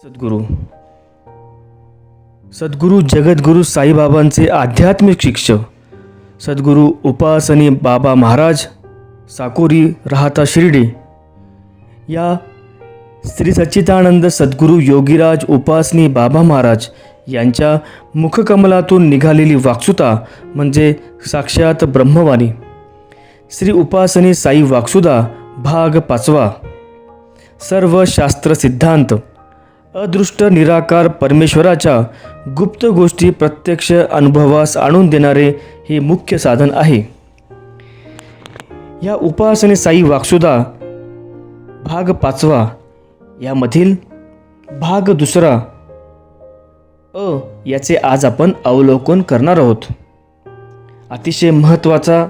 सद्गुरू सद्गुरू जगद्गुरू साईबाबांचे आध्यात्मिक शिक्षक सद्गुरू उपासनी बाबा महाराज साकोरी राहता शिर्डी या श्री सच्चिदानंद सद्गुरू योगीराज उपासनी बाबा महाराज यांच्या मुखकमलातून निघालेली वाक्सुता म्हणजे साक्षात ब्रह्मवाणी श्री उपासनी साई वाक्सुदा भाग 5 सर्व शास्त्र सिद्धांत अदृष्ट निराकार परमेश्वराच्या गुप्त गोष्टी प्रत्यक्ष अनुभवास आणून देणारे हे मुख्य साधन आहे. या उपासने साई वाक्सुदा भाग 5 यामधील भाग 2 याचे आज आपण अवलोकन करणार आहोत. अतिशय महत्त्वाचा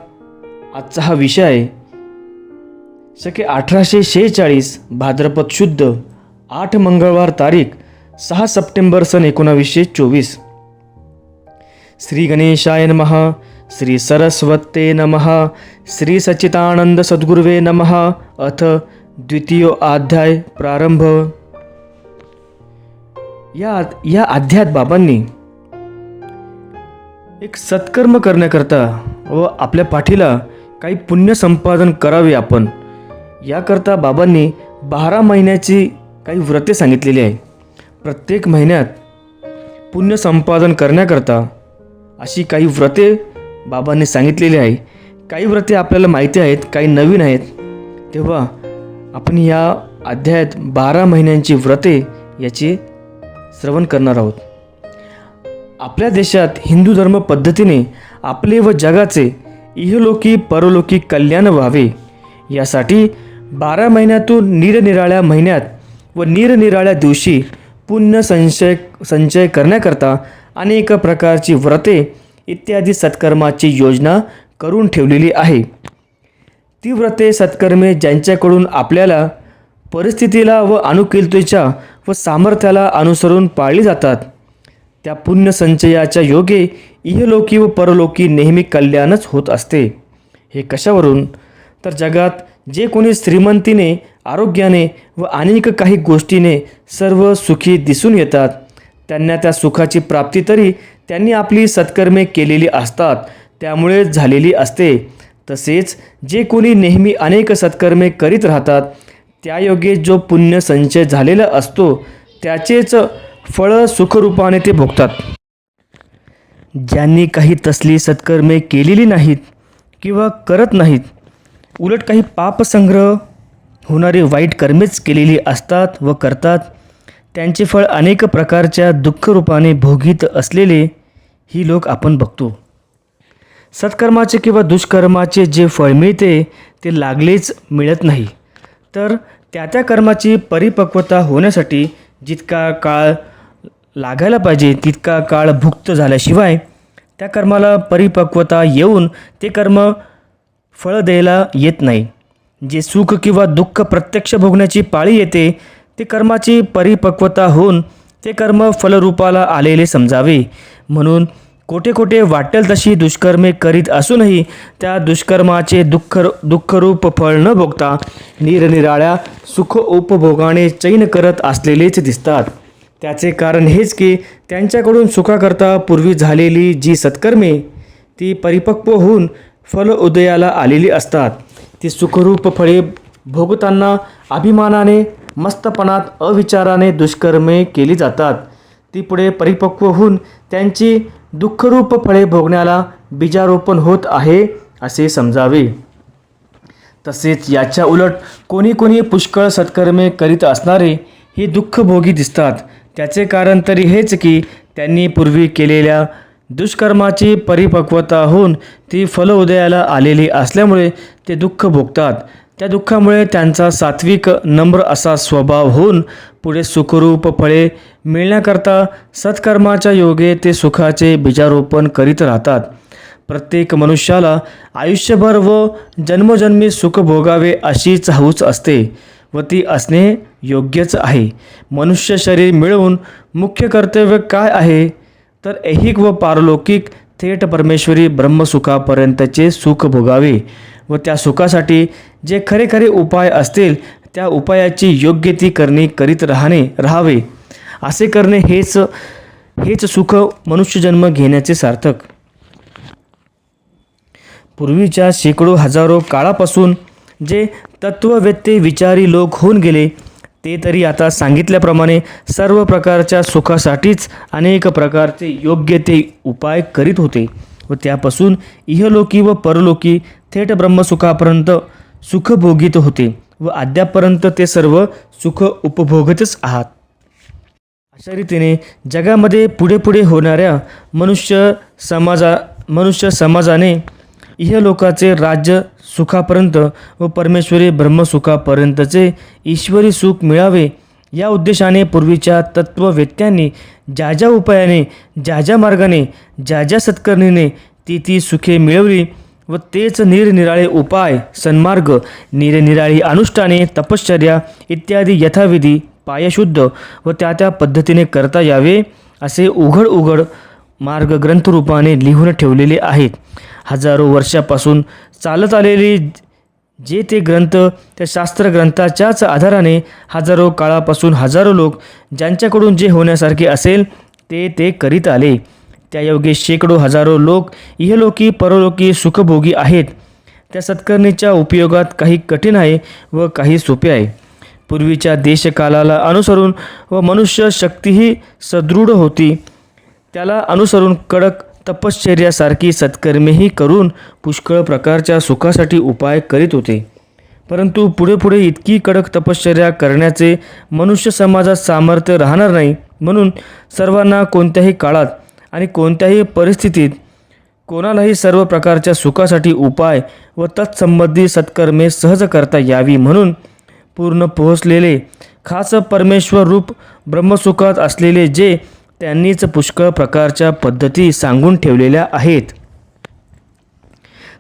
आजचा हा विषय आहे. शके 1846 भाद्रपद शुद्ध 8 मंगळवार तारीख 6 सप्टेंबर सन 1924. श्री गणेशाय नमः. श्री सरस्वते नमः. श्री सच्चिदानंद सद्गुरुवे नमः. अथ द्वितीय अध्याय प्रारंभ. या अध्यायात बाबांनी एक सत्कर्म करण्याकरता व आपल्या पाठीला काही पुण्य संपादन करावे आपण याकरता बाबांनी 12 महिन्याची काही व्रते सांगितलेली आहे. प्रत्येक महिन्यात पुण्य संपादन करण्याकरता अशी काही व्रते बाबांनी सांगितलेली आहे. काही व्रते आपल्याला माहिती आहेत, काही नवीन आहेत. तेव्हा आपण या अध्यायात 12 महिन्यांची व्रते याचे श्रवण करणार आहोत. आपल्या देशात हिंदू धर्म पद्धतीने आपले व जगाचे इहलोकी परलोकी कल्याण व्हावे यासाठी 12 महिन्यातून निरनिराळ्या महिन्यात व निरनिराळ्या दिवशी पुण्य संचय करण्याकरता अनेक प्रकारची व्रते इत्यादी सत्कर्माची योजना करून ठेवलेली आहे. ती व्रते सत्कर्मे ज्यांच्याकडून आपल्याला परिस्थितीला व अनुकूलतेच्या व सामर्थ्याला अनुसरून पाळली जातात त्या पुण्य संचयाच्या योगे इहलोकी व परलोकी नेहमी कल्याणच होत असते. हे कशावरून? तर जगात जे कोणी श्रीमंतीने आरोग्याने व अनेक काही गोष्टीने सर्व सुखी दिसून येतात त्यांना त्या सुखाची प्राप्ती तरी त्यांनी आपली सत्कर्मे केलेली असतात त्यामुळे झालेली असते. तसेच जे कोणी नेहमी अनेक सत्कर्मे करीत राहतात त्यायोगे जो पुण्य संचय झालेला असतो त्याचेच फळ सुखरूपाने ते भोगतात. ज्यांनी काही तसली सत्कर्मे केलेली नाहीत किंवा करत नाहीत उलट काही पापसंग्रह होणारी वाईट कर्मेच केलेली असतात व करतात त्यांचे फळ अनेक प्रकारच्या दुःखरूपाने भोगीत असलेले ही लोक आपण बघतो. सत्कर्माचे किंवा दुष्कर्माचे जे फळ मिळते ते लागलेच मिळत नाही तर त्या कर्माची परिपक्वता होण्यासाठी जितका काळ लागायला पाहिजे तितका काळ भुक्त झाल्याशिवाय त्या कर्माला परिपक्वता येऊन ते कर्म फळ द्यायला येत नाही. जे सुख किंवा दुःख प्रत्यक्ष भोगण्याची पाळी येते ते कर्माची परिपक्वता होऊन ते कर्म फलरूपाला आलेले समजावे. म्हणून कोठे कोठे वाटेल तशी दुष्कर्मे करीत असूनही त्या दुष्कर्माचे दुःखरूप फळ न भोगता निरनिराळ्या सुख उपभोगाने चैन करत असलेलेच दिसतात. त्याचे कारण हेच की त्यांच्याकडून सुखाकरता पूर्वी झालेली जी सत्कर्मे ती परिपक्व होऊन फल उदयाला आलेली असतात. ती सुखरूप फळे भोगताना अभिमानाने मस्तपणात अविचाराने दुष्कर्मे केली जातात. ती पुढे परिपक्व होऊन त्यांची दुःखरूप फळे भोगण्याला बीजारोपण होत आहे असे समजावे. तसेच याच्या उलट कोणी कोणी पुष्कळ सत्कर्मे करीत असणारे हे दुःखभोगी दिसतात. त्याचे कारण तरी हेच की त्यांनी पूर्वी केलेल्या दुष्कर्माची परिपक्वता होऊन ती फल उदयाला आलेली असल्यामुळे ते दुःख भोगतात. त्या दुःखामुळे त्यांचा सात्विक नम्र असा स्वभाव होऊन पुढे सुखरूप फळे मिळण्याकरता सत्कर्माच्या योगे ते सुखाचे बीजारोपण करीत राहतात. प्रत्येक मनुष्याला आयुष्यभर व जन्मोजन्मी सुख भोगावे अशीच हौस असते व ती असणे योग्यच आहे. मनुष्य शरीर मिळवून मुख्य कर्तव्य काय आहे तर ऐहिक व पारलौकिक थेट परमेश्वरी ब्रह्मसुखापर्यंतचे सुख भोगावे व त्या सुखासाठी जे खरे खरे उपाय असतील त्या उपायाची योग्य ती करणी करीत राहावे असे करणे हेच सुख मनुष्यजन्म घेण्याचे सार्थक. पूर्वीच्या शेकडो हजारो काळापासून जे तत्ववेत्ते विचारी लोक होऊन गेले ते तरी आता सांगितल्याप्रमाणे सर्व प्रकारच्या सुखासाठीच अनेक प्रकारचे योग्य ते उपाय करीत होते व त्यापासून इहलोकी व परलोकी थेट ब्रह्मसुखापर्यंत सुख भोगीत होते व अद्यापपर्यंत ते सर्व सुख उपभोगतच आहात. अशा रीतीने जगामध्ये पुढे पुढे होणाऱ्या मनुष्य समाजाने इहलोकाचे राज्य सुखापर्यंत व परमेश्वरी ब्रह्मसुखापर्यंतचे ईश्वरी सुख मिळावे या उद्देशाने पूर्वीच्या तत्ववेत्यांनी ज्या ज्या उपायाने, ज्या ज्या मार्गाने, ज्या ज्या सत्कर्णीने ती सुखे मिळवली व तेच निरनिराळे उपाय, सन्मार्ग, निरनिराळी अनुष्ठाने, तपश्चर्या इत्यादी यथाविधी पायशुद्ध व त्या पद्धतीने करता यावे असे उघड मार्ग ग्रंथरूपाने लिहून ठेवलेले आहेत. हजारो वर्षापासून चालत आलेले जे ते ग्रंथ, त्या शास्त्र ग्रंथाच्याच आधाराने हजारो काळापासून हजारो लोक ज्यांच्याकडून जे होण्यासारखे असेल ते करीत आले. त्यायोगे शेकडो हजारो लोक इहलोकी परलोकी सुखभोगी आहेत. त्या सत्कर्णीच्या उपयोगात काही कठीण आहे व काही सोपे आहे. पूर्वीच्या देशकालाला अनुसरून व मनुष्य शक्तीही सदृढ होती त्याला अनुसरून कडक तपश्चर्यासारखी सत्कर्मेही करून पुष्कळ प्रकारच्या सुखासाठी उपाय करीत होते. परंतु पुढे इतकी कडक तपश्चर्या करण्याचे मनुष्य समाजात सामर्थ्य राहणार नाही, म्हणून सर्वांना कोणत्याही काळात आणि कोणत्याही परिस्थितीत कोणालाही सर्व प्रकारच्या सुखासाठी उपाय व तत्संबंधी सत्कर्मे सहज करता यावी म्हणून पूर्ण पोहोचलेले खास परमेश्वर रूप ब्रह्मसुखात असलेले जे त्यांनीच पुष्कळ प्रकारच्या पद्धती सांगून ठेवलेल्या आहेत.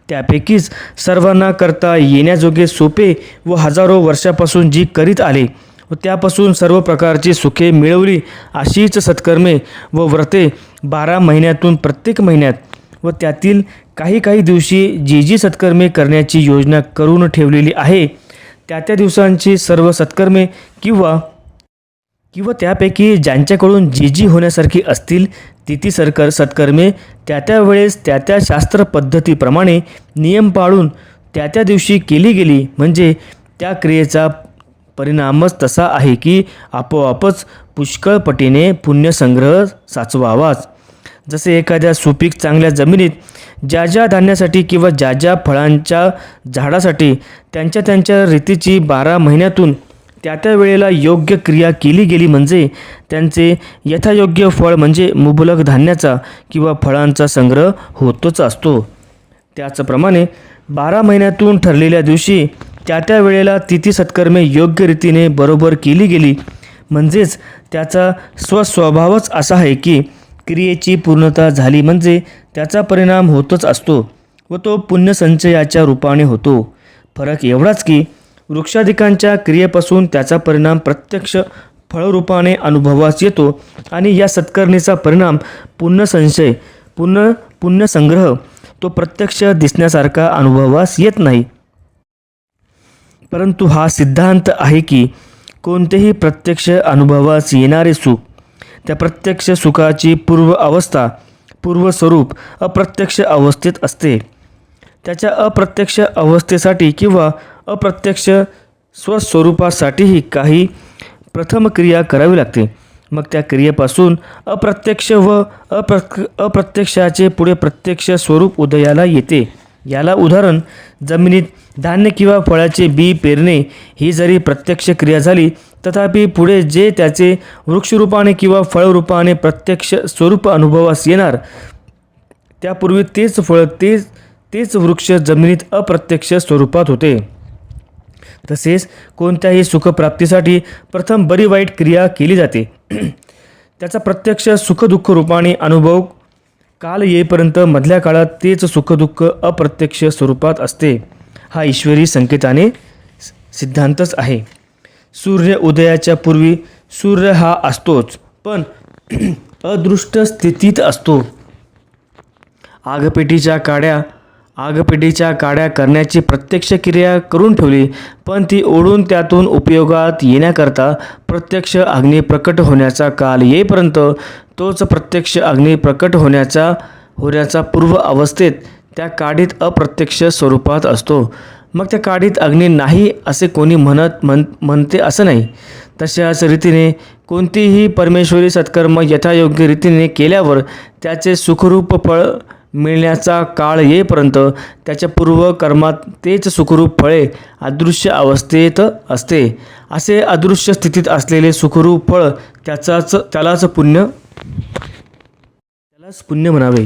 त्यापैकीच सर्वांना करता येण्याजोगे सोपे व हजारो वर्षापासून जी करीत आले व त्यापासून सर्व प्रकारची सुखे मिळवली अशीच सत्कर्मे व व्रते 12 महिन्यातून प्रत्येक महिन्यात व त्यातील काही दिवशी जी सत्कर्मे करण्याची योजना करून ठेवलेली आहे त्या दिवसांची सर्व सत्कर्मे किंवा त्यापैकी ज्यांच्याकडून जी होण्यासारखी असतील ती सत्कर्मे त्या वेळेस त्या शास्त्र पद्धतीप्रमाणे नियम पाळून त्या दिवशी केली गेली म्हणजे त्या क्रियेचा परिणामच तसा आहे की आपोआपच पुष्कळ पटीने पुण्यसंग्रह साचवावाच. जसे एखाद्या सुपीक चांगल्या जमिनीत ज्या धान्यासाठी किंवा ज्या फळांच्या झाडासाठी त्यांच्या रीतीची 12 महिन्यातून त्या वेळेला योग्य क्रिया केली गेली म्हणजे त्यांचे यथायोग्य फळ म्हणजे मुबलक धान्याचा किंवा फळांचा संग्रह होतच असतो. त्याचप्रमाणे 12 महिन्यातून ठरलेल्या दिवशी त्या वेळेला तिथी सत्कर्मे योग्य रीतीने बरोबर केली गेली म्हणजेच त्याचा स्वस्वभावच असा आहे की क्रियेची पूर्णता झाली म्हणजे त्याचा परिणाम होतच असतो व तो पुण्यसंचयाच्या रूपाने होतो. फरक एवढाच की वृक्षादिकांच्या क्रियेपासून त्याचा परिणाम प्रत्यक्ष फळरूपाने अनुभवास येतो आणि या सत्कर्णीचा परिणाम पुण्यसंग्रह तो प्रत्यक्ष दिसण्यासारखा अनुभवास येत नाही. परंतु हा सिद्धांत आहे की कोणतेही प्रत्यक्ष अनुभवास येणारे सुख त्या प्रत्यक्ष सुखाची पूर्वस्वरूप अप्रत्यक्ष अवस्थेत असते. त्याच्या अप्रत्यक्ष अवस्थेसाठी किंवा अप्रत्यक्ष स्वस्वरूपासाठीही काही प्रथम क्रिया करावी लागते. मग त्या क्रियेपासून अप्रत्यक्ष व अप्रत्यक्षाचे पुढे प्रत्यक्ष स्वरूप उदयाला येते. याला उदाहरण जमिनीत धान्य किंवा फळाचे बी पेरणे ही जरी प्रत्यक्ष क्रिया झाली तथापि पुढे जे त्याचे वृक्षरूपाने किंवा फळरूपाने प्रत्यक्ष स्वरूप अनुभवास येणार त्यापूर्वी तेच फळ तेच वृक्ष जमिनीत अप्रत्यक्ष स्वरूपात होते. तसेच कोणत्याही सुखप्राप्तीसाठी प्रथम बरी वाईट क्रिया केली जाते. त्याचा प्रत्यक्ष सुखदुःख रूपाने अनुभव काल येईपर्यंत मधल्या काळात तेच सुखदुःख अप्रत्यक्ष स्वरूपात असते. हा ईश्वरी संकेताने सिद्धांतच आहे. सूर्य उदयाच्या पूर्वी सूर्य हा असतोच पण अदृष्ट स्थितीत असतो. आगपेटीच्या काड्या आगपेटीच्या काड्या करण्याची प्रत्यक्ष क्रिया करून ठेवली, पण ती ओढून त्यातून उपयोगात येण्याकरता प्रत्यक्ष अग्नी प्रकट होण्याचा काल येईपर्यंत तोच प्रत्यक्ष अग्नी प्रकट होण्याचा पूर्व अवस्थेत त्या काडीत अप्रत्यक्ष स्वरूपात असतो. मग त्या काडीत अग्नी नाही असे कोणी म्हणते असं नाही. तशाच रीतीने कोणतीही परमेश्वरी सत्कर्म यथायोग्य रीतीने केल्यावर त्याचे सुखरूप फळ मिळण्याचा काळ येईपर्यंत त्याच्या पूर्व कर्मात तेच सुखरूप फळे अदृश्य अवस्थेत असते. असे अदृश्य स्थितीत असलेले सुखरूप फळ त्यालाच पुण्य म्हणावे.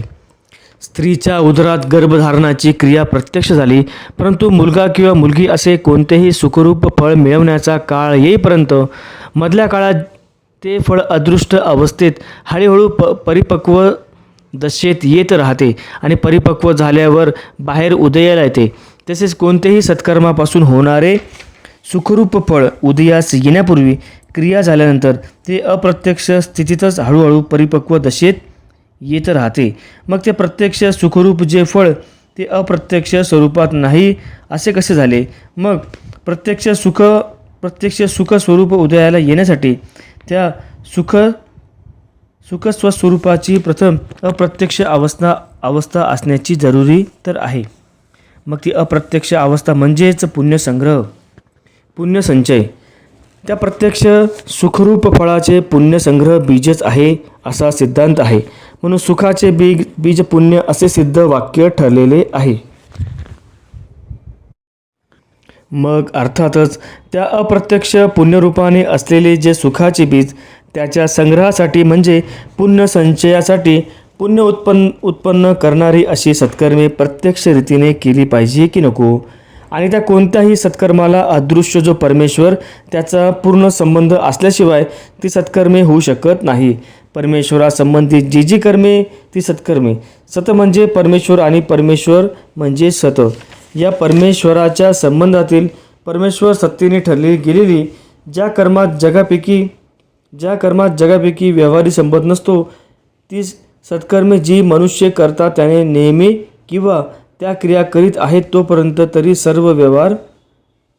स्त्रीच्या उदरात गर्भधारणाची क्रिया प्रत्यक्ष झाली, परंतु मुलगा किंवा मुलगी असे कोणतेही सुखरूप फळ मिळवण्याचा काळ येईपर्यंत मधल्या काळात ते फळ अदृष्ट अवस्थेत हळूहळू परिपक्व दशेत येत राहते आणि परिपक्व झाल्यावर बाहेर उदयाला येते. तसेच कोणतेही सत्कर्मापासून होणारे सुखरूप फळ उदयास येण्यापूर्वी क्रिया झाल्यानंतर ते अप्रत्यक्ष स्थितीतच हळूहळू परिपक्व दशेत येत राहते. मग ते प्रत्यक्ष सुखरूप जे फळ ते अप्रत्यक्ष स्वरूपात नाही असे कसे झाले? मग प्रत्यक्ष सुख स्वरूप उदयाला येण्यासाठी त्या सुख स्वस्वरूपाची प्रथम अप्रत्यक्ष अवस्था असण्याची जरुरी तर आहे. मग ती अप्रत्यक्ष अवस्था म्हणजेच पुण्यसंचय. त्या प्रत्यक्ष सुखरूप फळाचे पुण्यसंग्रह बीजच आहे असा सिद्धांत आहे. म्हणून सुखाचे बीज पुण्य असे सिद्ध वाक्य ठरलेले आहे. मग अर्थातच त्या अप्रत्यक्ष पुण्यरूपाने असलेले जे सुखाचे बीज त्याच्या संग्रहासाठी म्हणजे पुण्यसंचयासाठी पुण्य उत्पन्न करणारी अशी सत्कर्मे प्रत्यक्ष रीतीने केली पाहिजे की नको? आणि त्या कोणत्याही सत्कर्माला अदृश्य जो परमेश्वर त्याचा पूर्ण संबंध असल्याशिवाय ती सत्कर्मे होऊ शकत नाही. परमेश्वरासंबंधी जी कर्मे ती सत्कर्मे. सत म्हणजे परमेश्वर आणि परमेश्वर म्हणजे सत. या परमेश्वराच्या संबंधातील परमेश्वर सत्तेने ठरली गेलेली ज्या कर्मात जगापैकी व्यवहारी संबंध नसतो ती सत्कर्मे जी मनुष्य करता त्याने नेहमी किंवा त्या क्रिया करीत आहेत तोपर्यंत तरी सर्व व्यवहार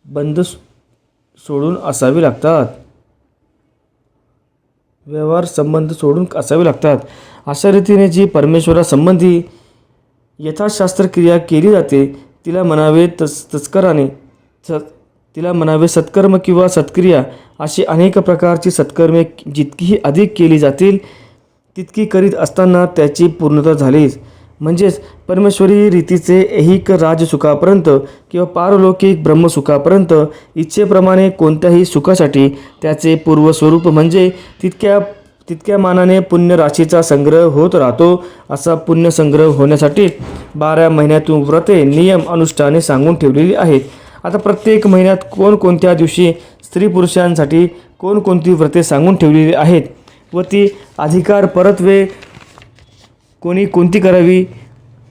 बंद सोडून असावे लागतात. व्यवहार संबंध सोडून असावे लागतात. अशा रीतीने जी परमेश्वरासंबंधी यथाशास्त्र क्रिया केली जाते तिला म्हणावे तिला म्हणावे सत्कर्म किंवा सत्क्रिया. अशी अनेक प्रकारची सत्कर्मे जितकीही अधिक केली जातील तितकी करीत असताना त्याची पूर्णता झालीच. म्हणजेच परमेश्वरी रीतीचे ऐहिक राजसुखापर्यंत किंवा पारलौकिक ब्रह्मसुखापर्यंत इच्छेप्रमाणे कोणत्याही सुखासाठी त्याचे पूर्वस्वरूप म्हणजे तितक्या मानाने पुण्यराशीचा संग्रह होत राहतो. असा पुण्यसंग्रह होण्यासाठी 12 महिन्यातून व्रते नियम अनुष्ठाने सांगून ठेवलेली आहेत. आता प्रत्येक महिन्यात कोणकोणत्या दिवशी स्त्री पुरुषांसाठी कोणकोणती व्रते सांगून ठेवलेली आहेत व ती अधिकार परत्वे कोणती करावी,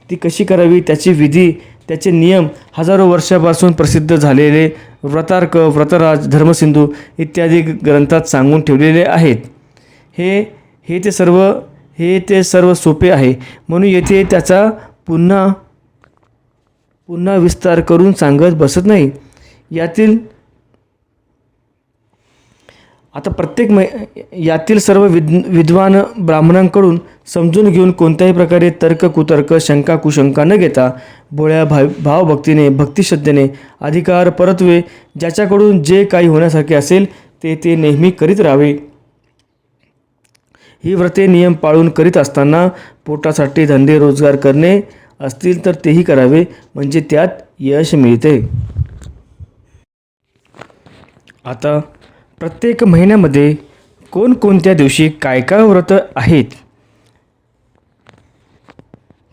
ती कशी करावी, त्याची विधी, त्याचे नियम हजारो वर्षापासून प्रसिद्ध झालेले व्रतार्क, व्रतराज, धर्मसिंधू इत्यादी ग्रंथात सांगून ठेवलेले आहेत. हे ते सर्व सोपे आहे म्हणून येथे त्याचा पुन्हा विस्तार करून सांगत बसत नाही. यातील सर्व विद्वान ब्राह्मणांकडून समजून घेऊन कोणत्याही प्रकारे तर्क कुतर्क शंका कुशंका न घेता भोळ्या भावभक्तीने भक्तिश्रद्धेने अधिकार परत्वे ज्याच्याकडून जे काही होण्यासारखे असेल ते नेहमी करीत राहावे. ही व्रते नियम पाळून करीत असताना पोटासाठी धंदे रोजगार करणे असतील तर तेही करावे म्हणजे त्यात यश मिळते. आता प्रत्येक महिन्यामध्ये कोणकोणत्या दिवशी काय व्रत आहेत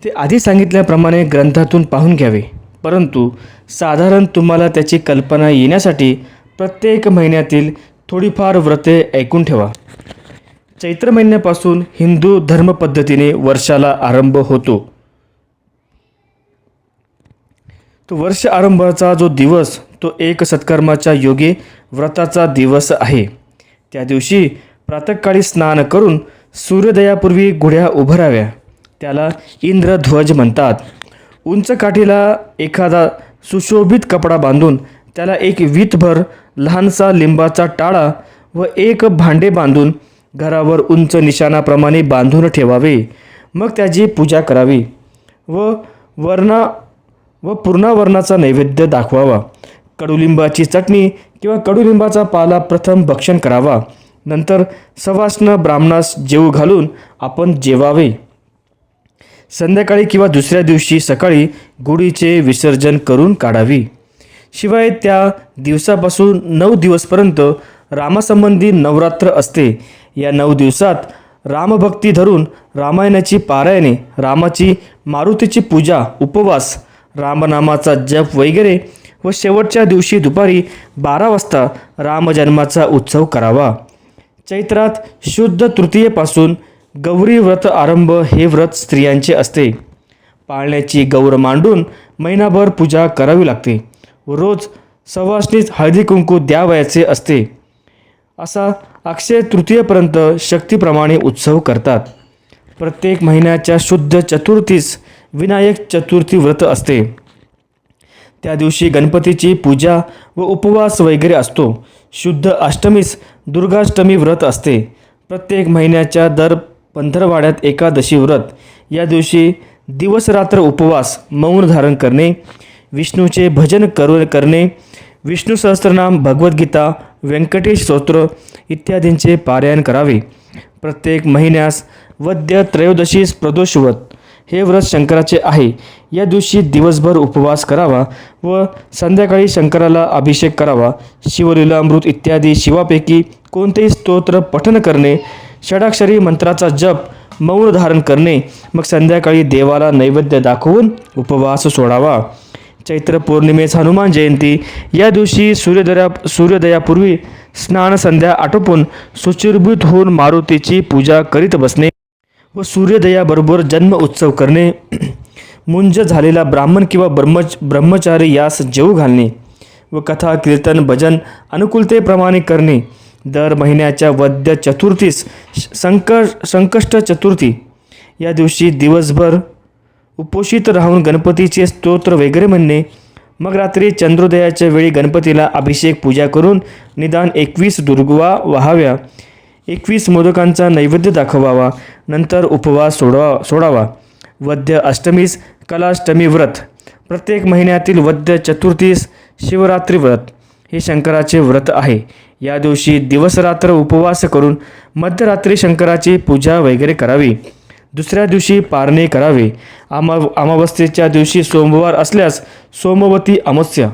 ते आधी सांगितल्याप्रमाणे ग्रंथातून पाहून घ्यावे. परंतु साधारण तुम्हाला त्याची कल्पना येण्यासाठी प्रत्येक महिन्यातील थोडीफार व्रते ऐकून ठेवा. चैत्र महिन्यापासून हिंदू धर्मपद्धतीने वर्षाला आरंभ होतो. तो वर्ष आरंभाचा जो दिवस तो एक सत्कर्माच्या योगे व्रताचा दिवस आहे. त्या दिवशी प्रातःकाळी स्नान करून सूर्योदयापूर्वी गुढ्या उभाराव्या. त्याला इंद्रध्वज म्हणतात. उंच काठीला एखादा सुशोभित कपडा बांधून त्याला एक वीतभर लहानसा लिंबाचा टाळा व एक भांडे बांधून घरावर उंच निशाणाप्रमाणे बांधून ठेवावे. मग त्याची पूजा करावी व पूर्णावरणाचा नैवेद्य दाखवावा. कडुलिंबाची चटणी किंवा कडुलिंबाचा पाला प्रथम भक्षण करावा. नंतर सवाष्ण ब्राह्मणास जेवू घालून आपण जेवावे. संध्याकाळी किंवा दुसऱ्या दिवशी सकाळी गुढीचे विसर्जन करून काढावी. शिवाय त्या दिवसापासून 9 दिवसपर्यंत रामासंबंधी नवरात्र असते. या 9 दिवसात रामभक्ती धरून रामायणाची पारायणे, रामाची मारुतीची पूजा, उपवास, रामनामाचा जप वगैरे व शेवटच्या दिवशी दुपारी 12 वाजता रामजन्माचा उत्सव करावा. चैत्रात शुद्ध तृतीयेपासून गौरी व्रत आरंभ हे व्रत स्त्रियांचे असते. पाळण्याची गौर मांडून महिनाभर पूजा करावी लागते व रोज सवाष्णीस हळदी कुंकू द्यावयाचे असते. असा अक्षय तृतीयेपर्यंत शक्तीप्रमाणे उत्सव करतात. प्रत्येक महिन्याच्या शुद्ध चतुर्थीस विनायक चतुर्थी व्रत असते. त्या दिवशी गणपतीची पूजा व उपवास वगैरे असतो. शुद्ध अष्टमीस दुर्गाष्टमी व्रत असते. प्रत्येक महिन्याच्या दर पंधरवाड्यात एकादशी व्रत. या दिवशी दिवसरात्र उपवास, मौन धारण करणे, विष्णूचे भजन करणे, विष्णू सहस्त्रनाम, भगवद्गीता, व्यंकटेश स्तोत्र इत्यादींचे पारायण करावे. प्रत्येक महिन्यास वद्य त्रयोदशीस प्रदोष व्रत हे व्रत शंकराचे आहे. या दिवशी दिवसभर उपवास करावा व संध्याकाळी शंकराला अभिषेक करावा. शिवलीलामृत इत्यादी शिवापैकी कोणतेही स्तोत्र पठण करणे, षडाक्षरी मंत्राचा जप, मौन धारण करणे, मग संध्याकाळी देवाला नैवेद्य दाखवून उपवास सोडावा. चैत्र पौर्णिमेस हनुमान जयंती. या दिवशी सूर्योदयापूर्वी स्नान संध्या आटोपून शुचिर्भूत होऊन मारुतीची पूजा करीत बसणे व सूर्योदयाबरोबर जन्म उत्सव करणे. मुंज झालेला ब्राह्मण किंवा ब्रह्मचारी यास जेवू घालणे व कथा, कीर्तन, भजन अनुकूलतेप्रमाणे करणे. दर महिन्याच्या वद्य चतुर्थीस संकष्ट चतुर्थी या दिवशी दिवसभर उपोषित राहून गणपतीचे स्तोत्र वगैरे म्हणणे. मग रात्री चंद्रोदयाच्या वेळी गणपतीला अभिषेक पूजा करून निदान 21 दुर्वा वाहाव्या. 21 मोदकांचा नैवेद्य दाखवावा. नंतर उपवास सोडावा. वद्य अष्टमीस कलाष्टमी व्रत. प्रत्येक महिन्यातील वद्य चतुर्थीस शिवरात्री व्रत हे शंकराचे व्रत आहे. या दिवशी दिवसरात्र उपवास करून मध्यरात्री शंकराची पूजा वगैरे करावी. दुसऱ्या दिवशी पारणे करावे. अमावस्येच्या दिवशी सोमवार असल्यास सोमवती अमावस्या.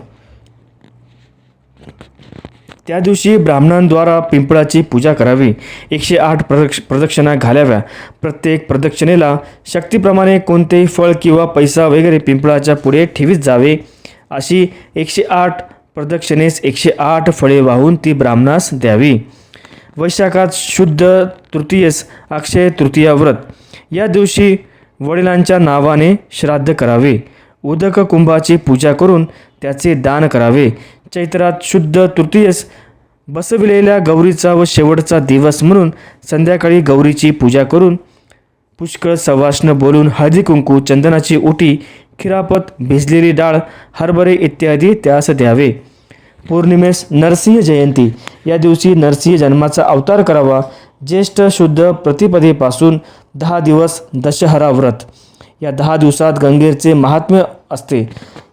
त्या दिवशी ब्राह्मणांद्वारा पिंपळाची पूजा करावी. 108 प्रदक्षिणा घालाव्या. प्रत्येक प्रदक्षिणेला शक्तीप्रमाणे कोणतेही फळ किंवा पैसा वगैरे पिंपळाच्या पुढे ठेवीत जावे. अशी 108 प्रदक्षिणेस 108 फळे वाहून ती ब्राह्मणास द्यावी. वैशाखात शुद्ध तृतीयेस अक्षय तृतीया व्रत. या दिवशी वडिलांच्या नावाने श्राद्ध करावे. उदक कुंभाची पूजा करून त्याचे दान करावे. चैत्रात शुद्ध तृतीयेस बसविलेल्या गौरीचा व शेवटचा दिवस म्हणून संध्याकाळी गौरीची पूजा करून पुष्कळ सवाष्ण बोलून हळदी कुंकू, चंदनाची ओटी, खिरापत, भिजलेली डाळ, हरभरे इत्यादी त्यास द्यावे. पौर्णिमेस नरसिंह जयंती. या दिवशी नरसिंह जन्माचा अवतार करावा. ज्येष्ठ शुद्ध प्रतिपदेपासून 10 दिवस दशहरा व्रत. या 10 दिवसात गंगेचे महात्म्य असते.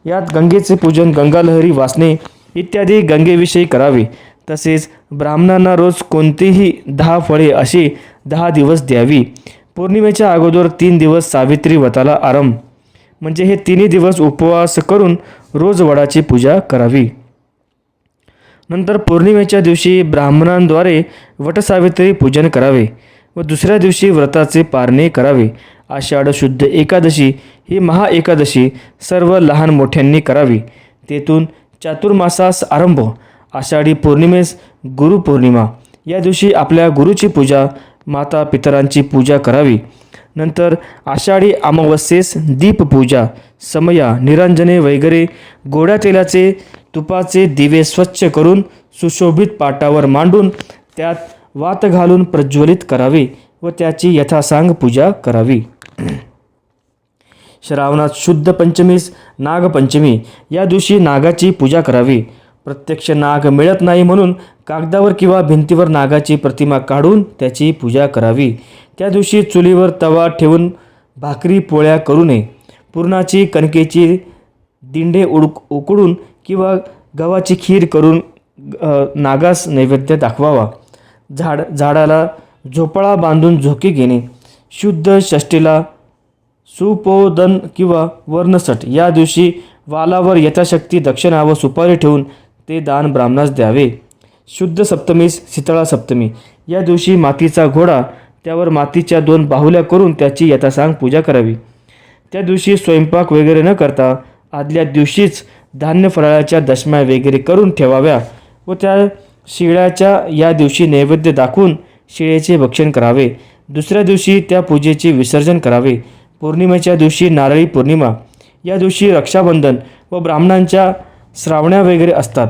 यात गंगेचे पूजन, गंगालहरी वाचणे इत्यादी गंगेविषयी करावे. तसेच ब्राह्मणांना रोज कोणतीही 10 फळे अशी 10 दिवस द्यावी. पौर्णिमेच्या अगोदर 3 दिवस सावित्री व्रताला आरंभ, म्हणजे हे 3 दिवस उपवास करून रोज वडाची पूजा करावी. नंतर पौर्णिमेच्या दिवशी ब्राह्मणांद्वारे वटसावित्री पूजन करावे व दुसऱ्या दिवशी व्रताचे पारणे करावे. आषाढ शुद्ध एकादशी ही महाएकादशी सर्व लहान मोठ्यांनी करावी. तेथून चातुर्मासास आरंभ. आषाढी पौर्णिमेस गुरुपौर्णिमा. या दिवशी आपल्या गुरुची पूजा, माता पितरांची पूजा करावी. नंतर आषाढी अमावस्येस दीपपूजा, समया, निरांजने वगैरे गोड्या तेलाचे, तुपाचे दिवे स्वच्छ करून सुशोभित पाटावर मांडून त्यात वात घालून प्रज्वलित करावे व त्याची यथासांग पूजा करावी. श्रावणात शुद्ध पंचमीस नागपंचमी या दिवशी नागाची पूजा करावी. प्रत्यक्ष नाग मिळत नाही म्हणून कागदावर किंवा भिंतीवर नागाची प्रतिमा काढून त्याची पूजा करावी. त्या दिवशी चुलीवर तवा ठेवून भाकरी पोळ्या करू नये. पुरणाची कणकेची दिंडे उकडून किंवा गव्हाची खीर करून नागास नैवेद्य दाखवावा. झाडाला झोपाळा बांधून झोके घेणे. शुद्ध षष्टीला सुपोदन किंवा वर्णसट या दिवशी वालावर यथाशक्ती दक्षिणा व सुपारी ठेवून ते दान ब्राह्मणास द्यावे. शुद्ध सप्तमीस शीतळा सप्तमी या दिवशी मातीचा घोडा, त्यावर मातीच्या 2 बाहुल्या करून त्याची यथासांग पूजा करावी. त्या दिवशी स्वयंपाक वगैरे न करता आदल्या दिवशीच धान्य फराळाच्या दशम्या वगैरे करून ठेवाव्या व त्या शिळ्याच्या या दिवशी नैवेद्य दाखवून शिळेचे भक्षण करावे. दुसऱ्या दिवशी त्या पूजेचे विसर्जन करावे. पौर्णिमेच्या दिवशी नारळी पौर्णिमा या दिवशी रक्षाबंधन व ब्राह्मणांच्या श्रावण्या वगैरे असतात.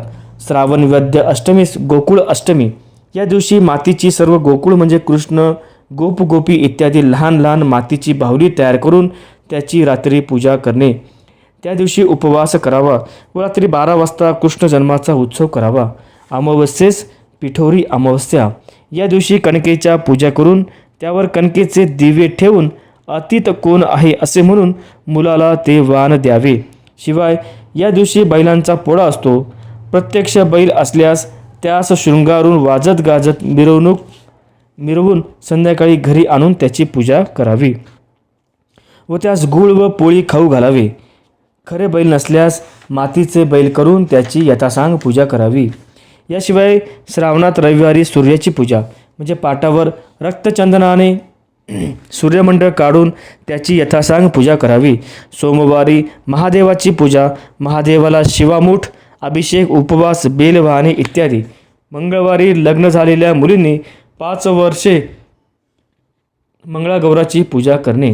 श्रावण वद्य अष्टमीस गोकुळ अष्टमी या दिवशी मातीची सर्व गोकुळ म्हणजे कृष्ण, गोप गोपी इत्यादी लहान लहान मातीची बाहुली तयार करून त्याची रात्री पूजा करणे. त्या दिवशी उपवास करावा व रात्री 12 वाजता कृष्ण जन्माचा उत्सव करावा. अमावस्येस पिठोरी अमावस्या या दिवशी कणकेच्या पूजा करून त्यावर कणकेचे दिवे ठेवून अतीत कोण आहे असे म्हणून मुलाला ते वाण द्यावे. शिवाय या दिवशी बैलांचा पोळा असतो. प्रत्यक्ष बैल असल्यास त्यास शृंगारून वाजत गाजत मिरवून संध्याकाळी घरी आणून त्याची पूजा करावी व त्यास गूळ व पोळी खाऊ घालावे. खरे बैल नसल्यास मातीचे बैल करून त्याची यथासांग पूजा करावी. याशिवाय श्रावणात रविवारी सूर्याची पूजा म्हणजे पाटावर रक्तचंदनाने सूर्यमंडळ काढून त्याची यथासांग पूजा करावी. सोमवारी महादेवाची पूजा, महादेवाला शिवामूठ, अभिषेक, उपवास, बेल वाहने इत्यादी. मंगळवारी लग्न झालेल्या मुलींनी 5 वर्षे मंगळागौराची पूजा करणे.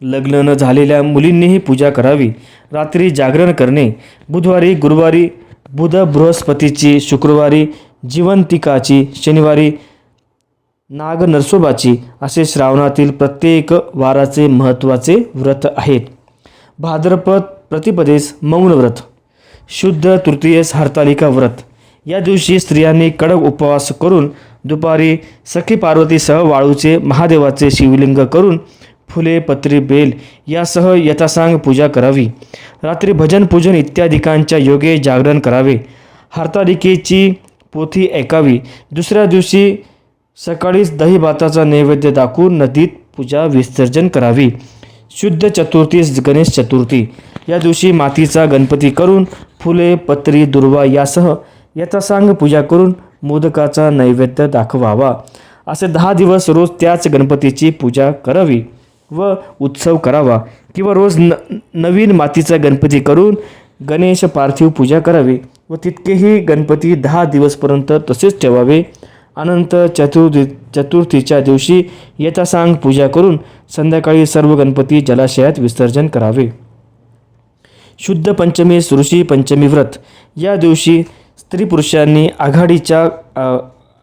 लग्न न झालेल्या मुलींनीही पूजा करावी. रात्री जागरण करणे. बुधवारी, गुरुवारी बुध बृहस्पतीची, शुक्रवारी जिवंतिकाची, शनिवारी नाग नरसोबाची असे श्रावणातील प्रत्येक वाराचे महत्त्वाचे व्रत आहेत. भाद्रपद प्रतिपदेस मौन व्रत. शुद्ध तृतीयेस हरतालिका व्रत या दिवशी स्त्रियांनी कडक उपवास करून दुपारी सखी पार्वतीसह वाळूचे महादेवाचे शिवलिंग करून फुले, पत्री, बेल यासह यथासांग पूजा करावी. रात्री भजन पूजन इत्यादिकांच्या योगे जागरण करावे. हरतालिकेची पोथी ऐकावी. दुसऱ्या दिवशी सकाळीच दही भाताचा नैवेद्य दाखवून नदीत पूजा विसर्जन करावी. शुद्ध चतुर्थीस गणेश चतुर्थी या दिवशी मातीचा गणपती करून फुले, पत्री, दुर्वा यासह यथासांग पूजा करून मोदकाचा नैवेद्य दाखवावा. असे 10 दिवस रोज त्याच गणपतीची पूजा करावी व उत्सव करावा किंवा रोज नवीन मातीचा गणपती करून गणेश पार्थिव पूजा करावी व तितकेही गणपती 10 दिवसपर्यंत तसेच ठेवावे. अनंत चतुर्थीच्या दिवशी यथासांग पूजा करून संध्याकाळी सर्व गणपती जलाशयात विसर्जन करावे. शुद्ध पंचमी ऋषी पंचमी व्रत या दिवशी स्त्री पुरुषांनी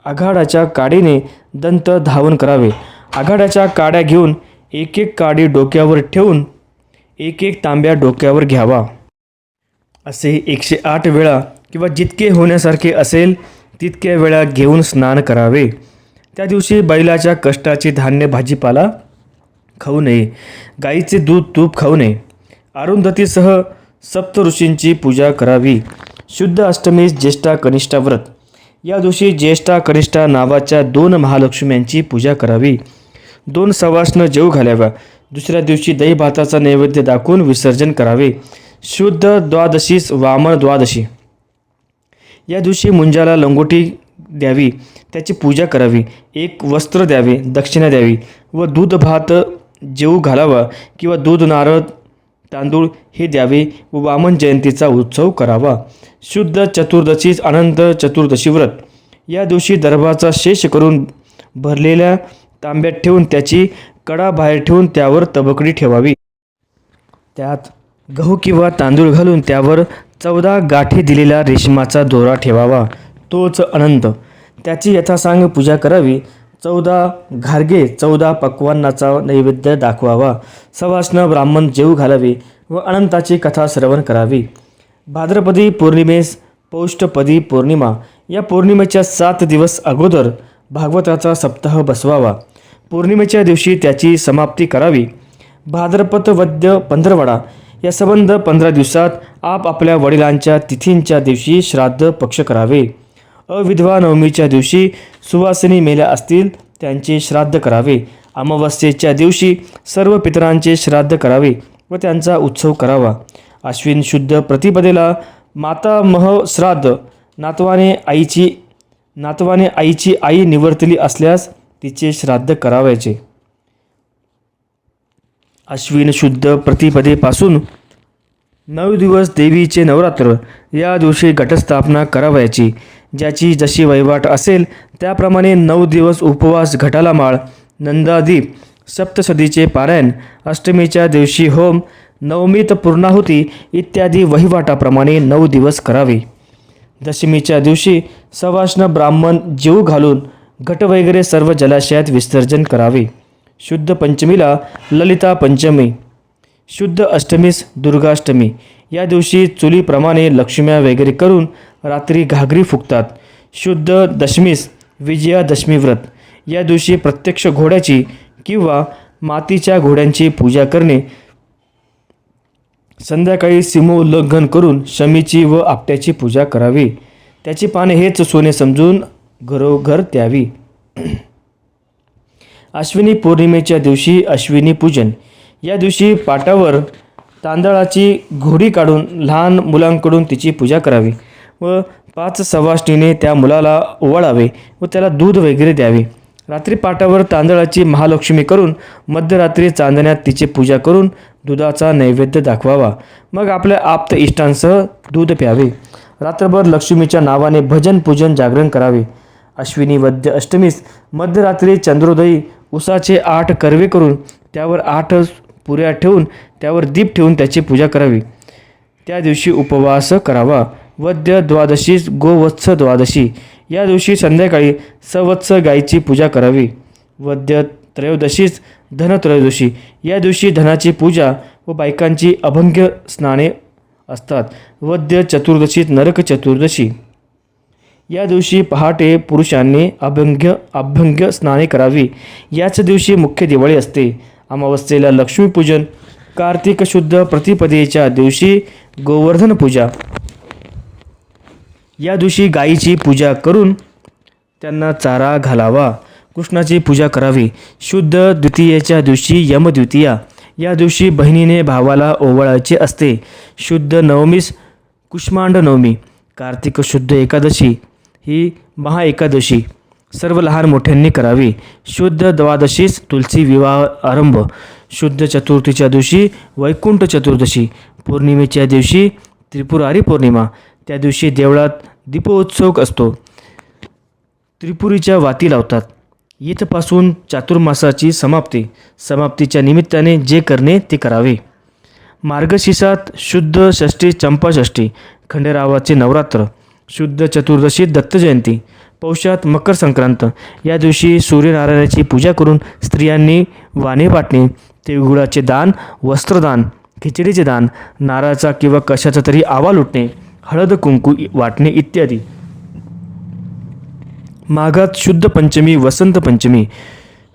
आघाडाच्या काडीने दंत धावन करावे. आघाड्याच्या काड्या घेऊन एक काडी डोक्यावर ठेवून एक तांब्या डोक्यावर घ्यावा. असे 108 वेळा किंवा जितके होण्यासारखे असेल तितक्या वेळा घेऊन स्नान करावे. त्या दिवशी बैलाच्या कष्टाची धान्य भाजीपाला खाऊ नये. गाईचे दूध तूप खाऊ नये. अरुंधतीसह सप्तऋषींची पूजा करावी. शुद्ध अष्टमीस ज्येष्ठा कनिष्ठा व्रत या दिवशी ज्येष्ठा कनिष्ठा नावाच्या 2 महालक्ष्म्यांची पूजा करावी. 2 सवाष्ण जेवू घालाव्या. दुसऱ्या दिवशी दही भाताचा नैवेद्य दाखवून विसर्जन करावे. शुद्ध द्वादशीस वामन द्वादशी या दिवशी मुंजाला लंगोटी द्यावी, त्याची पूजा करावी. 1 वस्त्र द्यावे, दक्षिणा द्यावी व दूध भात जेवू घालावा किंवा दूध, नारळ, तांदूळ हे द्यावे व वामन जयंतीचा उत्सव करावा. शुद्ध चतुर्दशीस अनंत चतुर्दशी व्रत या दिवशी दर्भाचा शेष करून भरलेल्या तांब्यात ठेवून त्याची कडा बाहेर ठेवून त्यावर तबकडी ठेवावी. त्यात गहू किंवा तांदूळ घालून त्यावर 14 गाठी दिलेला रेशमाचा दोरा ठेवावा, तोच अनंत. त्याची यथासांग पूजा करावी. 14 घारगे 14 पक्वान्नाचा नैवेद्य दाखवावा. सवाष्ण ब्राह्मण जेवू घालावे व अनंताची कथा श्रवण करावी. भाद्रपदी पौर्णिमेस पौष्टपदी पौर्णिमा या पौर्णिमेच्या 7 दिवस अगोदर भागवताचा सप्ताह बसवावा. पौर्णिमेच्या दिवशी त्याची समाप्ती करावी. भाद्रपद वद्य पंधरवडा या संबंध 15 दिवसात आपल्या वडिलांच्या तिथींच्या दिवशी श्राद्ध पक्ष करावे. अविधवा नवमीच्या दिवशी सुवासिनी मेल्या असतील त्यांचे श्राद्ध करावे. अमावस्येच्या दिवशी सर्व पितरांचे श्राद्ध करावे व त्यांचा उत्सव करावा. अश्विन शुद्ध प्रतिपदेला मातामह श्राद्ध नातवाने आईची आई निवर्तली असल्यास तिचे श्राद्ध करावयाचे. अश्विन शुद्ध प्रतिपदेपासून 9 दिवस देवीचे नवरात्र या दिवशी घटस्थापना करावयाची. ज्याची जशी वहिवाट असेल त्याप्रमाणे 9 दिवस उपवास, घटाला माळ, नंदादीप, सप्तशतीचे पारायण, अष्टमीच्या दिवशी होम, नवमीत पूर्णाहुती इत्यादी वहिवाटाप्रमाणे 9 दिवस करावे. दशमीच्या दिवशी सवाष्ण ब्राह्मण जेवू घालून घट वगैरे सर्व जलाशयात विसर्जन करावे. शुद्ध पंचमीला ललिता पंचमी, शुद्ध अष्टमीस दुर्गाष्टमी या दिवशी चुलीप्रमाणे लक्ष्म्या वगैरे करून रात्री घागरी फुकतात. शुद्ध दशमीस विजयादशमी व्रत या दिवशी प्रत्यक्ष घोड्याची किंवा मातीच्या घोड्यांची पूजा करणे. संध्याकाळी सीमोल्लंघन करून शमीची व आपट्याची पूजा करावी. त्याची पाने हेच सोने समजून घरोघर द्यावी. अश्विनी पौर्णिमेच्या दिवशी अश्विनी पूजन या दिवशी पाटावर तांदळाची घोडी काढून लहान मुलांकडून तिची पूजा करावी व 5 सवाष्णीने त्या मुलाला ओवाळावे व त्याला दूध वगैरे द्यावे. रात्री पाटावर तांदळाची महालक्ष्मी करून मध्यरात्री चांदण्यात तिची पूजा करून दुधाचा नैवेद्य दाखवावा. मग आपल्या आप्त इष्टांसह दूध प्यावे. रात्रभर लक्ष्मीच्या नावाने भजन पूजन जागरण करावे. अश्विनी वद्य अष्टमीस मध्यरात्री चंद्रोदयी उसाचे 8 कर्वे करून त्यावर 8 पुऱ्या ठेवून त्यावर दीप ठेवून त्याची पूजा करावी. त्या दिवशी उपवास करावा. वद्य द्वादशीस गोवत्स द्वादशी या दिवशी संध्याकाळी सवत्स गायीची पूजा करावी. वद्य त्रयोदशीस धनत्रयोदशी या दिवशी धनाची पूजा व बायकांची अभंग्य स्नाने असतात. वद्य चतुर्दशीत नरक चतुर्दशी या दिवशी पहाटे पुरुषांनी अभंग्य स्नाने करावी. याच दिवशी मुख्य दिवाळी असते. अमावस्येला लक्ष्मीपूजन. कार्तिक शुद्ध प्रतिपदेच्या दिवशी गोवर्धन पूजा या दिवशी गायीची पूजा करून त्यांना चारा घालावा. कृष्णाची पूजा करावी. शुद्ध द्वितीयेच्या दिवशी यमद्वितीया या दिवशी बहिणीने भावाला ओवाळायचे असते. शुद्ध नवमीस कुष्मांड नवमी. कार्तिक शुद्ध एकादशी ही महाएकादशी सर्व लहान मोठ्यांनी करावी. शुद्ध द्वादशीस तुलसी विवाह आरंभ. शुद्ध चतुर्थीच्या दिवशी वैकुंठ चतुर्दशी. पौर्णिमेच्या दिवशी त्रिपुरारी पौर्णिमा. त्या दिवशी देवळात दीपोत्सव असतो. त्रिपुरीच्या वाती लावतात. इथपासून चातुर्मासाची समाप्ती. समाप्तीच्या निमित्ताने जे करणे ते करावे. मार्गशीर्षात शुद्ध षष्ठी चंपाषष्ठी खंडेरावाचे नवरात्र. शुद्ध चतुर्दशी दत्तजयंती. पौषात मकर संक्रांत या दिवशी सूर्यनारायणाची पूजा करून स्त्रियांनी वाणे वाटणे, तिळगुळाचे दान, वस्त्रदान, खिचडीचे दान, नारळाचा किंवा कशाचा तरी आवा लुटणे, हळद कुंकू वाटणे इत्यादी. माघात शुद्ध पंचमी वसंत पंचमी.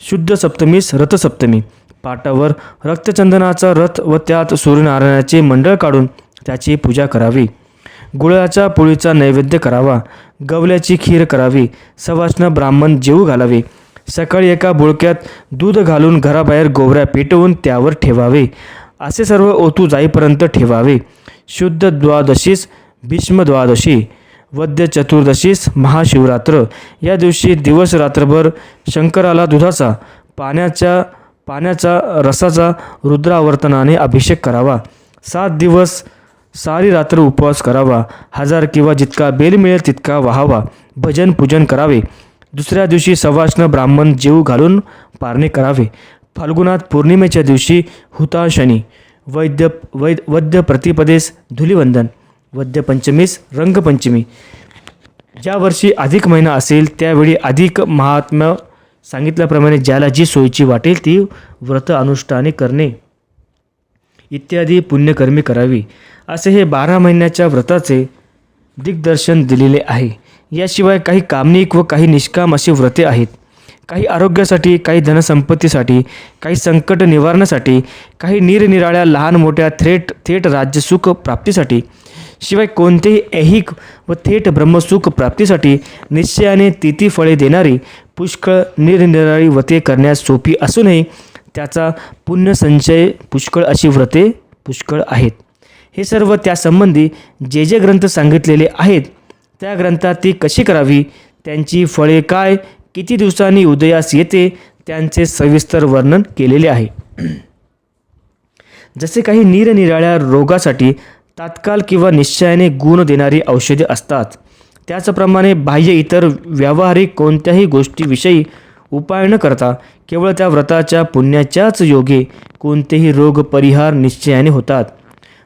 शुद्ध सप्तमीस रथसप्तमी. पाटावर रक्तचंदनाचा रथ व त्यात सूर्यनारायणाचे मंडळ काढून त्याची पूजा करावी. गुळाच्या पोळीचा नैवेद्य करावा. गवल्याची खीर करावी. सवाष्ण ब्राह्मण जेवू घालावे. सकाळी एका बोळक्यात दूध घालून घराबाहेर गोवऱ्या पेटवून त्यावर ठेवावे. असे सर्व ओतू जाईपर्यंत ठेवावे. शुद्ध द्वादशीस भीष्म द्वादशी. वद्य चतुर्दशीस महाशिवरात्र या दिवशी दिवस रात्रभर शंकराला दुधाचा पाण्याचा रसाचा रुद्रावर्तनाने अभिषेक करावा. 7 दिवस सारी रात्र उपवास करावा. 1000 किंवा जितका बेल मिळेल तितका वाहावा. भजन पूजन करावे. दुसऱ्या दिवशी सवाष्ण ब्राह्मण जेवू घालून पारणे करावे. फाल्गुनात पौर्णिमेच्या दिवशी हुताशनी. वद्य प्रतिपदेस धुलिवंदन. वद्य पंचमीस रंगपंचमी. ज्या वर्षी अधिक महिना असेल त्यावेळी अधिक महात्म्य सांगितल्याप्रमाणे ज्याला जी सोयीची वाटेल ती व्रत अनुष्ठाने करणे इत्यादी पुण्यकर्मी करावी, असे हे 12 महिन्याच्या व्रताचे दिग्दर्शन दिलेले आहे. याशिवाय काही कामनिक व काही निष्काम अशी व्रते आहेत. काही आरोग्यासाठी, काही धनसंपत्तीसाठी, काही संकट निवारणासाठी, काही निरनिराळ्या लहान मोठ्या थेट राज्यसुख प्राप्तीसाठी, शिवाय कोणतेही ऐहिक व थेट ब्रह्मसुख प्राप्तीसाठी निश्चयाने तिथी फळे देणारी पुष्कळ निरनिराळी व्रते करण्यास सोपी असूनही त्याचा पुण्यसंचय पुष्कळ अशी व्रते पुष्कळ आहेत. हे सर्व त्यासंबंधी जे जे ग्रंथ सांगितलेले आहेत त्या ग्रंथात ती कशी करावी, त्यांची फळे काय, किती दिवसांनी उदयास येते, त्यांचे सविस्तर वर्णन केलेले आहे. जसे काही निरनिराळ्या रोगासाठी तात्काळ किंवा निश्चयाने गुण देणारी औषधे असतात, त्याचप्रमाणे बाह्य इतर व्यावहारिक कोणत्याही गोष्टीविषयी उपाय न करता केवळ त्या व्रताच्या पुण्याच्याच योगे कोणतेही रोग परिहार निश्चयाने होतात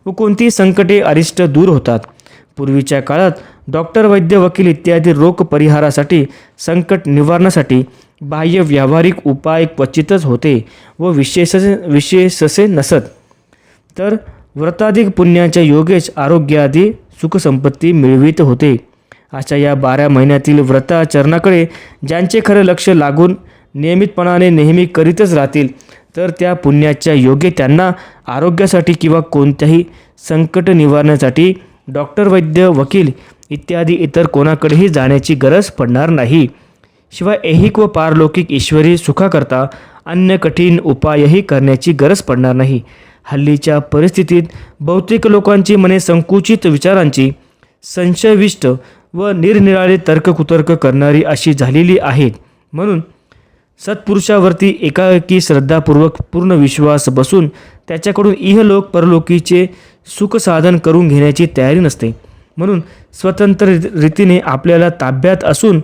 व कोणतीही संकटे अरिष्ट दूर होतात. पूर्वीच्या काळात डॉक्टर, वैद्य, वकील इत्यादी रोग परिहारासाठी, संकट निवारणासाठी बाह्य व्यावहारिक उपाय क्वचितच होते व विशेषसे नसत. तर व्रताधिक पुण्याच्या योगेच आरोग्यादी सुखसंपत्ती मिळवित होते. अशा या 12 महिन्यातील व्रताचरणाकडे ज्यांचे खरे लक्ष लागून नियमितपणाने नेहमी करीतच राहतील, तर त्या पुण्याच्या योगे त्यांना आरोग्यासाठी किंवा कोणत्याही संकट निवारण्यासाठी डॉक्टर, वैद्य, वकील इत्यादी इतर कोणाकडेही जाण्याची गरज पडणार नाही. शिवाय ऐहिक व पारलौकिक ईश्वरी सुखाकरता अन्य कठीण उपायही करण्याची गरज पडणार नाही. हल्लीच्या परिस्थितीत बहुतेक लोकांची मने संकुचित विचारांची, संशयविष्ट व निरनिराळे तर्ककुतर्क करणारी अशी झालेली आहेत. म्हणून सत्पुरुषावरती एकाएकी श्रद्धापूर्वक पूर्ण विश्वास बसून त्याच्याकडून इहलोक परलोकीचे सुखसाधन करून घेण्याची तयारी नसते. म्हणून स्वतंत्र रीतीने आपल्याला ताब्यात असून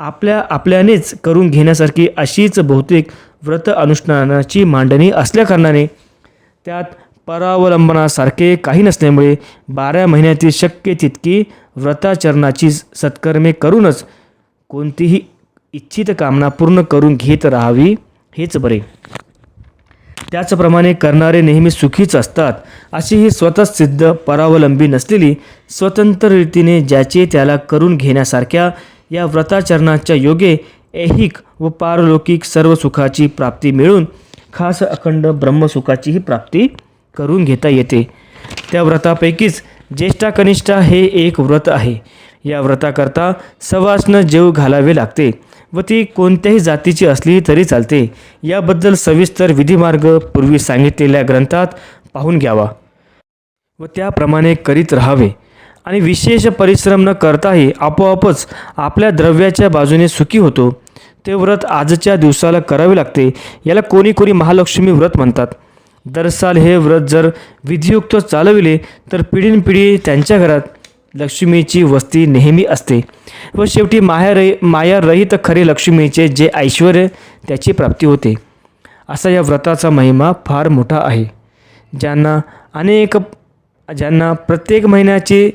आपल्यानेच करून घेण्यासारखी अशीच बहुतेक व्रत अनुष्ठानाची मांडणी असल्याकारणाने त्यात परावलंबनासारखे काही नसल्यामुळे 12 महिन्यातील शक्य तितकी व्रताचरणाची सत्कर्मे करूनच कोणतीही इच्छित कामना पूर्ण करून घेत राहावी, हेच बरे. त्याचप्रमाणे करणारे नेहमी सुखीच असतात, अशी ही स्वतः सिद्ध परावलंबी नसलेली स्वतंत्र रीतीने ज्याचे त्याला करून घेण्यासारख्या या व्रताचरणाच्या योगे ऐहिक व पारलौकिक सर्व सुखाची प्राप्ती मिळून खास अखंड ब्रह्मसुखाचीही प्राप्ती करून घेता येते. त्या व्रतापैकीच ज्येष्ठा कनिष्ठा हे एक व्रत आहे. या व्रताकरता सवाष्ण जेव घालावे लागते व ती कोणत्याही जातीची असली तरी चालते. याबद्दल सविस्तर विधिमार्ग पूर्वी सांगितलेल्या ग्रंथात पाहून घ्यावा व त्याप्रमाणे करीत राहावे आणि विशेष परिश्रम न करताही आपोआपच आपल्या द्रव्याच्या बाजूने सुखी होतो. ते व्रत आजच्या दिवसाला करावे लागते. याला कोणी कोणी महालक्ष्मी व्रत म्हणतात. दरसाल हे व्रत जर विधियुक्त चालविले तर पिढीनपिढी त्यांच्या घरात लक्ष्मीची वस्ती नेहमी असते व शेवटी मायारहित खरे लक्ष्मीचे जे ऐश्वर त्याची प्राप्ती होते. असा या व्रताचा महिमा फार मोठा आहे. ज्यांना प्रत्येक महिन्याची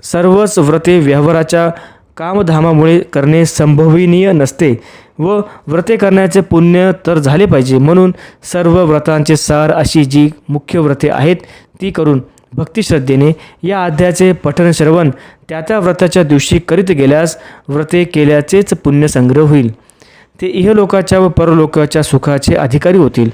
सर्वच व्रते व्यवहाराच्या कामधामामुळे करणे संभवनीय नसते व व्रते करण्याचे पुण्य तर झाले पाहिजे, म्हणून सर्व व्रतांचे सार अशी जी मुख्य व्रते आहेत ती करून भक्तिश्रद्धेने या अध्यायाचे पठण श्रवण त्या व्रताच्या दिवशी करीत गेल्यास व्रते केल्याचेच पुण्यसंग्रह होईल. ते इहलोकाच्या व परलोकाच्या सुखाचे अधिकारी होतील.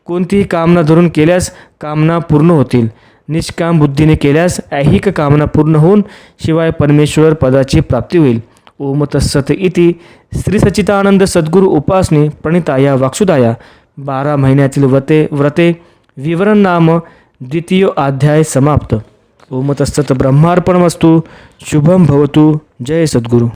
कोणतीही कामना धरून केल्यास कामना पूर्ण होतील. निष्काम बुद्धीने केल्यास ऐहिक कामना पूर्ण होऊन शिवाय परमेश्वर पदाची प्राप्ती होईल. ओम तत्सत इति श्री सच्चिदानंद सद्गुरु उपासने प्रणिताया वाक्सुदाया 12 महिन्यातील व्रते विवरण नाम द्वितीय अध्याय समाप्त. ओम तत्सत ब्रह्मार्पणमस्तु. शुभम भवतु. जय सद्गुरु.